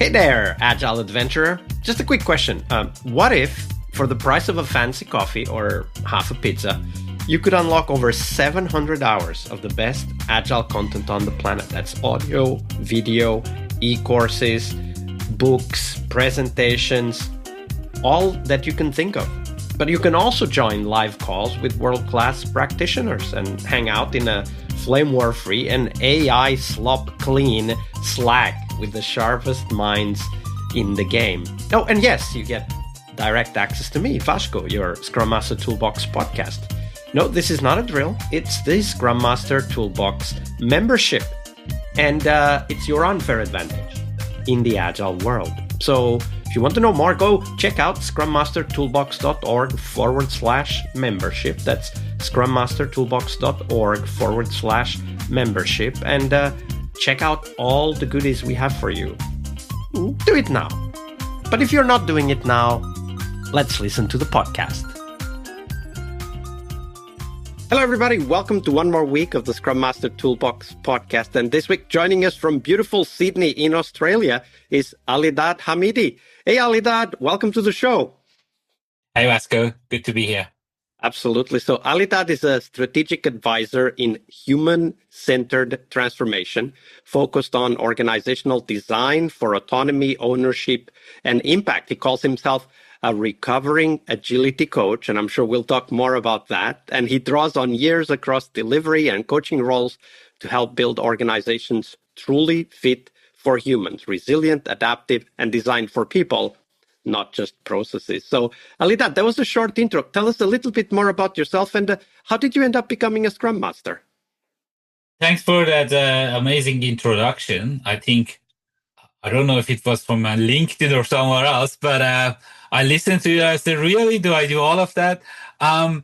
Hey there, Agile Adventurer. Just a quick question. What if, for the price of a fancy coffee or half a pizza, you could unlock over 700 hours of the best Agile content on the planet? That's audio, video, e-courses, books, presentations, all that you can think of. But you can also join live calls with world-class practitioners and hang out in a flame war-free and AI slop-clean Slack with the sharpest minds in the game. Oh, and yes, you get direct access to me, Vasco, your Scrum Master Toolbox podcast. No, this is not a drill. It's the Scrum Master Toolbox membership. And it's your unfair advantage in the Agile world. So if you want to know more, go check out scrummastertoolbox.org/membership. That's scrummastertoolbox.org/membership. And check out all the goodies we have for you. Do it now. But if you're not doing it now, let's listen to the podcast. Hello, everybody. Welcome to one more week of the Scrum Master Toolbox podcast. And this week, joining us from beautiful Sydney in Australia is Alidad Hamidi. Hey, Alidad, welcome to the show. Hey, Vasco. Good to be here. Absolutely. So Alidad is a strategic advisor in human-centered transformation, focused on organizational design for autonomy, ownership, and impact. He calls himself a recovering agility coach, and I'm sure we'll talk more about that. And he draws on years across delivery and coaching roles to help build organizations truly fit for humans, resilient, adaptive, and designed for people, not just processes. So, Alidad, that was a short intro. Tell us a little bit more about yourself and how did you end up becoming a Scrum Master? Thanks for that amazing introduction. I don't know if it was from LinkedIn or somewhere else, but I listened to you. I said, really, do I do all of that? And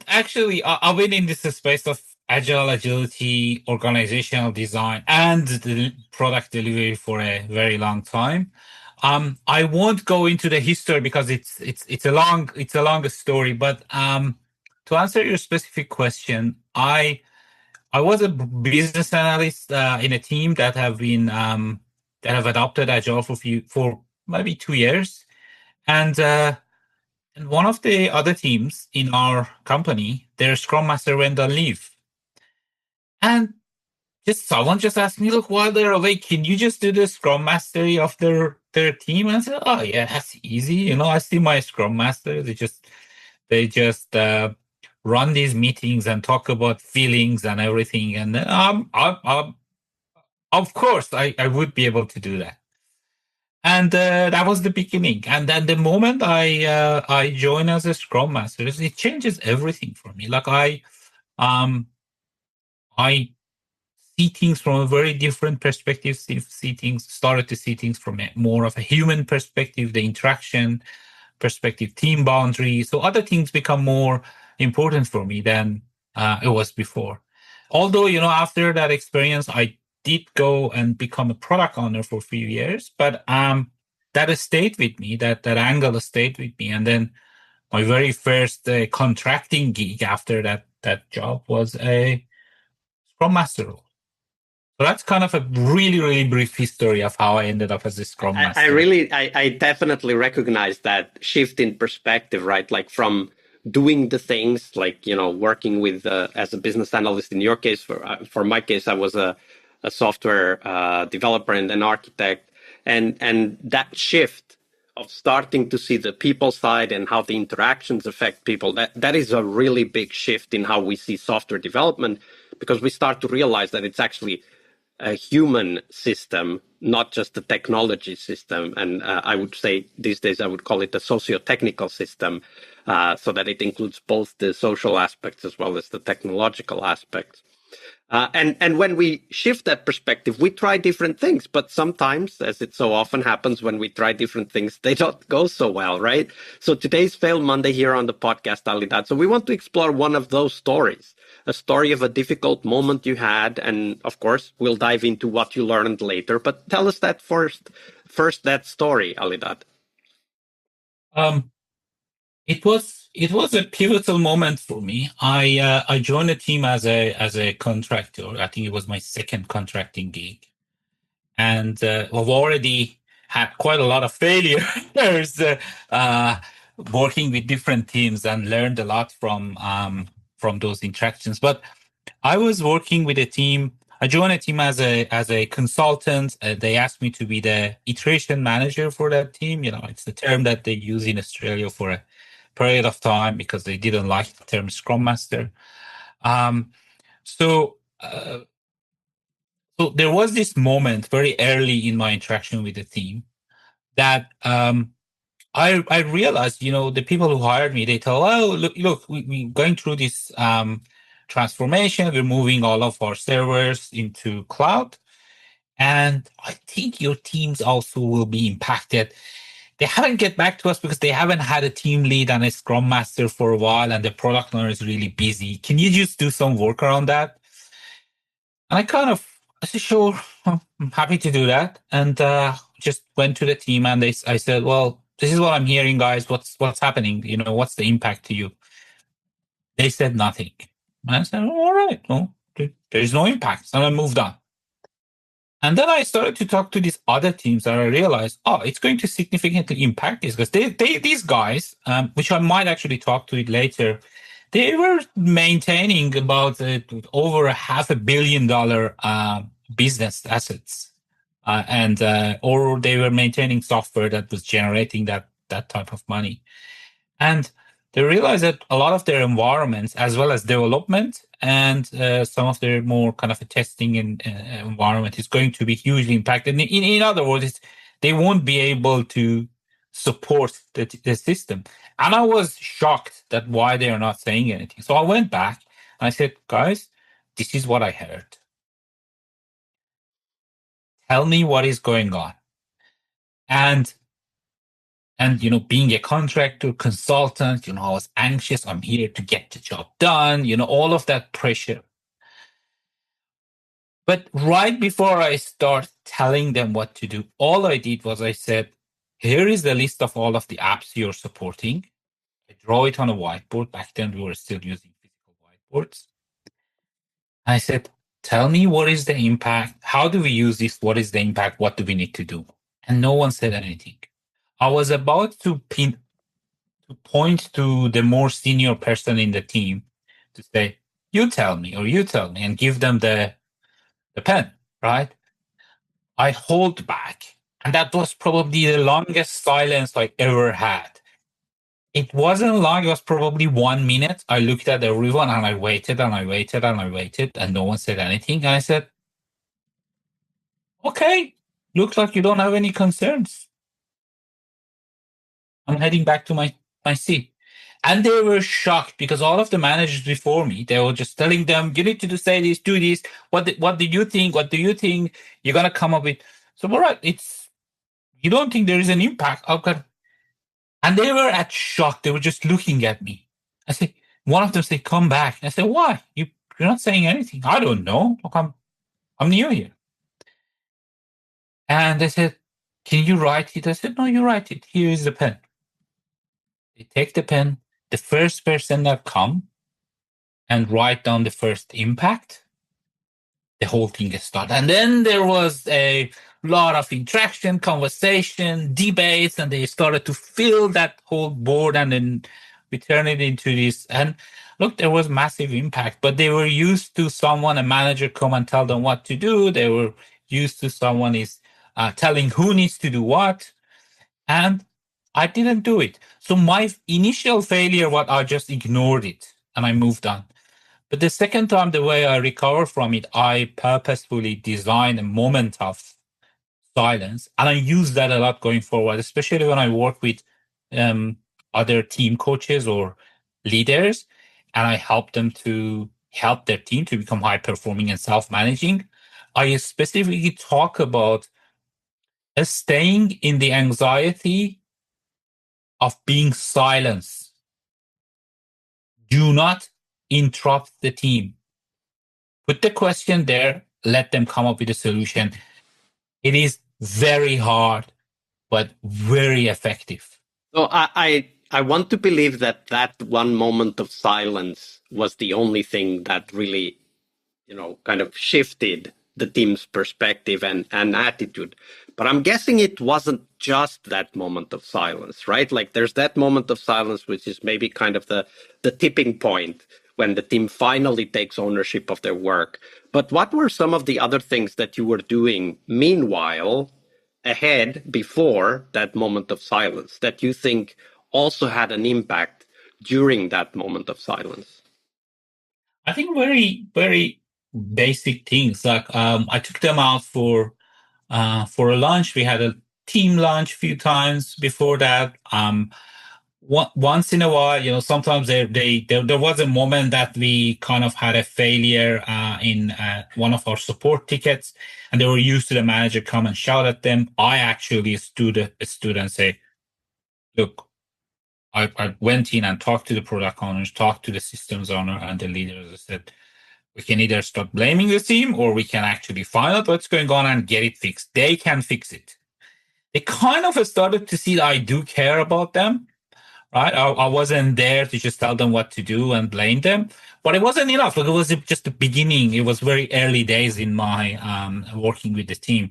actually, I've been in this space of agility, organizational design, and the product delivery for a very long time. I won't go into the history because it's a long story. But to answer your specific question, I was a business analyst in a team that have adopted Agile for maybe 2 years, and one of the other teams in our company, their Scrum Master went on leave, and someone just asked me, look, while they're away, can you just do the Scrum Mastery of their team? And I said, oh yeah, that's easy. I see my Scrum Master. They just run these meetings and talk about feelings and everything. And of course, I would be able to do that. And that was the beginning. And then the moment I join as a Scrum Master, it changes everything for me. Like I see things from a very different perspective, started to see things from more of a human perspective, the interaction perspective, team boundaries. So other things become more important for me than it was before. Although, after that experience, I did go and become a product owner for a few years, but that stayed with me, that angle stayed with me. And then my very first contracting gig after that job was a Scrum Master role. So that's kind of a really, really brief history of how I ended up as a Scrum Master. I definitely recognize that shift in perspective, right? Like from doing the things like, working with, as a business analyst in your case, for my case, I was a software developer and an architect. And that shift of starting to see the people side and how the interactions affect people, that is a really big shift in how we see software development, because we start to realize that it's actually a human system, not just a technology system. And I would say these days I would call it a socio-technical system, so that it includes both the social aspects as well as the technological aspects. And when we shift that perspective, we try different things, but sometimes, as it so often happens when we try different things, they don't go so well, right? So today's Fail Monday here on the podcast, Alidad. So we want to explore one of those stories, a story of a difficult moment you had. And of course, we'll dive into what you learned later, but tell us that first that story, Alidad. It was a pivotal moment for me. I joined the team as a contractor. I think it was my second contracting gig, and we've already had quite a lot of failures working with different teams, and learned a lot from those interactions. But I was working with a team. I joined a team as a consultant. They asked me to be the iteration manager for that team. It's the term that they use in Australia for a period of time because they didn't like the term Scrum Master. Um, so, uh, so there was this moment very early in my interaction with the team that I realized, the people who hired me, they told, oh, look, we're going through this transformation. We're moving all of our servers into cloud. And I think your teams also will be impacted. They haven't get back to us because they haven't had a team lead and a scrum master for a while, and the product owner is really busy. Can you just do some work around that? And I said, sure, I'm happy to do that. And just went to the team, and I said, well, this is what I'm hearing, guys. What's happening? What's the impact to you? They said nothing. And I said, all right, well, there's no impact. And I moved on. And then I started to talk to these other teams, and I realized, it's going to significantly impact this, because these guys, which I might actually talk to it later, they were maintaining about over $500 million business assets, or they were maintaining software that was generating that type of money. And they realized that a lot of their environments, as well as development and some of their more kind of a testing environment, is going to be hugely impacted. In other words, they won't be able to support the system. And I was shocked that why they are not saying anything. So I went back and I said, guys, this is what I heard. Tell me what is going on. And being a contractor, consultant, I was anxious. I'm here to get the job done, all of that pressure. But right before I start telling them what to do, all I did was I said, here is the list of all of the apps you're supporting. I draw it on a whiteboard. Back then, we were still using physical whiteboards. I said, tell me what is the impact? How do we use this? What is the impact? What do we need to do? And no one said anything. I was about to point to the more senior person in the team to say, you tell me, and give them the pen, right? I hold back. And that was probably the longest silence I ever had. It wasn't long. It was probably 1 minute. I looked at everyone and I waited and I waited and I waited, and no one said anything. And I said, okay, looks like you don't have any concerns. I'm heading back to my seat. And they were shocked because all of the managers before me, they were just telling them, you need to say this, do this. What do you think? What do you think? You're going to come up with. So, all right, you don't think there is an impact? Okay. And they were at shock. They were just looking at me. I said, one of them said, come back. I said, why? You're not saying anything. I don't know. Look, I'm new here. And they said, can you write it? I said, no, you write it. Here is the pen. They take the pen. The first person that come and write down the first impact, the whole thing gets started. And then there was a lot of interaction, conversation, debates, and they started to fill that whole board, and then we turned it into this. And look, there was massive impact, but they were used to a manager come and tell them what to do. They were used to someone is telling who needs to do what. And I didn't do it. So my initial failure, I just ignored it and I moved on. But the second time, the way I recovered from it, I purposefully designed a moment of silence. And I use that a lot going forward, especially when I work with other team coaches or leaders, and I help them to help their team to become high performing and self-managing. I specifically talk about staying in the anxiety of being silenced. Do not interrupt the team. Put the question there, let them come up with a solution. It is very hard, but very effective. So I want to believe that one moment of silence was the only thing that really, kind of shifted the team's perspective and attitude. But I'm guessing it wasn't just that moment of silence, right? Like there's that moment of silence, which is maybe kind of the tipping point when the team finally takes ownership of their work. But what were some of the other things that you were doing meanwhile, ahead, before that moment of silence, that you think also had an impact during that moment of silence? I think very, very basic things. Like I took them out for a lunch. We had a team lunch a few times before that. Once in a while, sometimes there was a moment that we kind of had a failure in one of our support tickets, and they were used to the manager come and shout at them. I actually stood and say, look, I went in and talked to the product owners, talked to the systems owner and the leaders. I said, we can either stop blaming the team or we can actually find out what's going on and get it fixed. They can fix it. They kind of started to see that I do care about them, right? I wasn't there to just tell them what to do and blame them, but it wasn't enough. Like, it was just the beginning. It was very early days in my working with the team.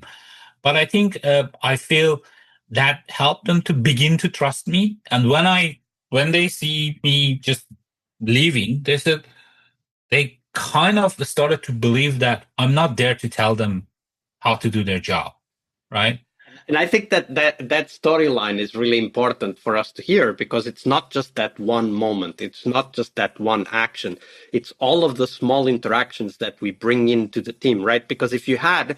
But I think I feel that helped them to begin to trust me. And when they see me just leaving, they kind of started to believe that I'm not there to tell them how to do their job, right? And I think that storyline is really important for us to hear, because it's not just that one moment. It's not just that one action. It's all of the small interactions that we bring into the team, right? Because if you had,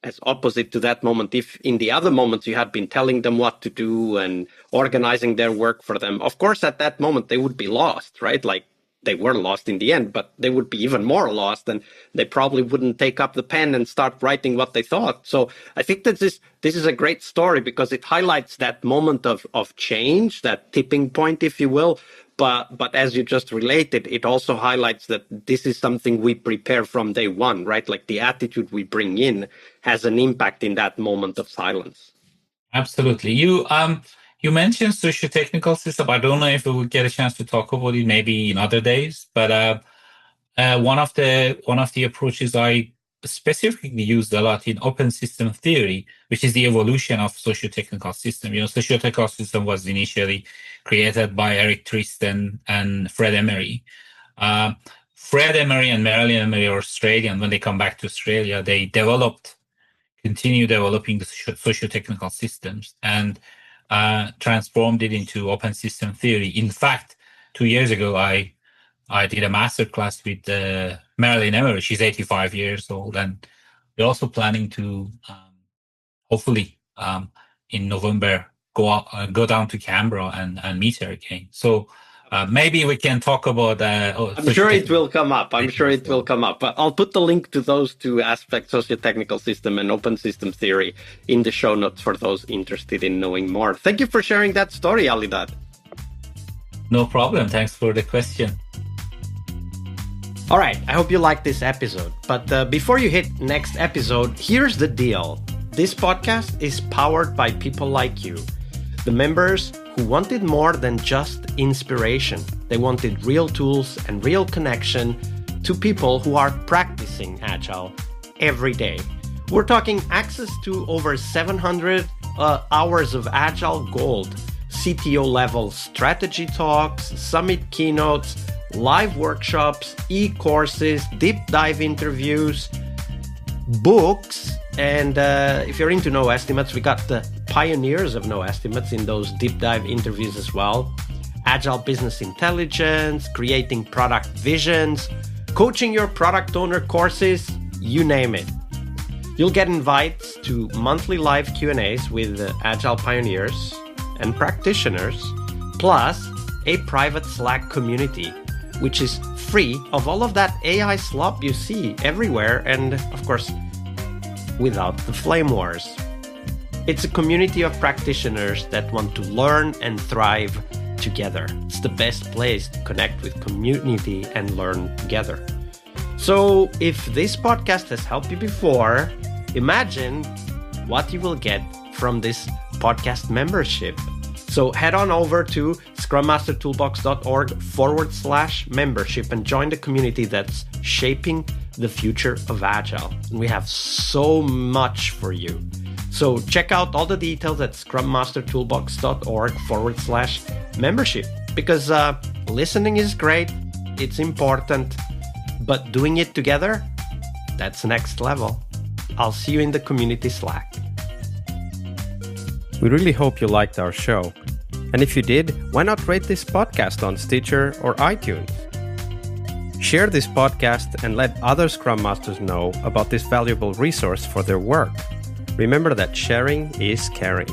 as opposite to that moment, if in the other moments you had been telling them what to do and organizing their work for them, of course, at that moment, they would be lost, right? Like they were lost in the end, but they would be even more lost, and they probably wouldn't take up the pen and start writing what they thought. So I think that this is a great story, because it highlights that moment of change, that tipping point, if you will. But as you just related, it also highlights that this is something we prepare from day one, right? Like the attitude we bring in has an impact in that moment of silence. Absolutely. You mentioned socio-technical system. I don't know if we will get a chance to talk about it maybe in other days, but one of the approaches I specifically used a lot in open system theory, which is the evolution of socio-technical system. Socio-technical system was initially created by Eric Tristan and Fred Emery. Fred Emery and Marilyn Emery are Australian. When they come back to Australia, they continue developing the socio-technical systems and transformed it into open system theory. In fact, 2 years ago, I did a master class with Marilyn Emery. She's 85 years old, and we're also planning to hopefully in November go down to Canberra and meet her again. So maybe we can talk about. I'm sure it will come up. But I'll put the link to those two aspects, socio-technical system and open system theory, in the show notes for those interested in knowing more. Thank you for sharing that story, Alidad. No problem. Thanks for the question. All right, I hope you liked this episode. But before you hit next episode, here's the deal. This podcast is powered by people like you, the members who wanted more than just inspiration. They wanted real tools and real connection to people who are practicing Agile every day. We're talking access to over 700 hours of Agile Gold, CTO-level strategy talks, summit keynotes, live workshops, e-courses, deep dive interviews, books, and if you're into No Estimates, we got the pioneers of No Estimates in those deep dive interviews as well. Agile business intelligence, creating product visions, coaching your product owner courses, you name it. You'll get invites to monthly live Q&As with Agile pioneers and practitioners, plus a private Slack community, which is free of all of that AI slop you see everywhere, and of course, without the flame wars. It's a community of practitioners that want to learn and thrive together. It's the best place to connect with community and learn together. So if this podcast has helped you before, imagine what you will get from this podcast membership. So head on over to scrummastertoolbox.org/membership and join the community that's shaping the future of Agile. And we have so much for you. So check out all the details at scrummastertoolbox.org/membership, because listening is great, it's important, but doing it together, that's next level. I'll see you in the community Slack. We really hope you liked our show. And if you did, why not rate this podcast on Stitcher or iTunes? Share this podcast and let other Scrum Masters know about this valuable resource for their work. Remember that sharing is caring.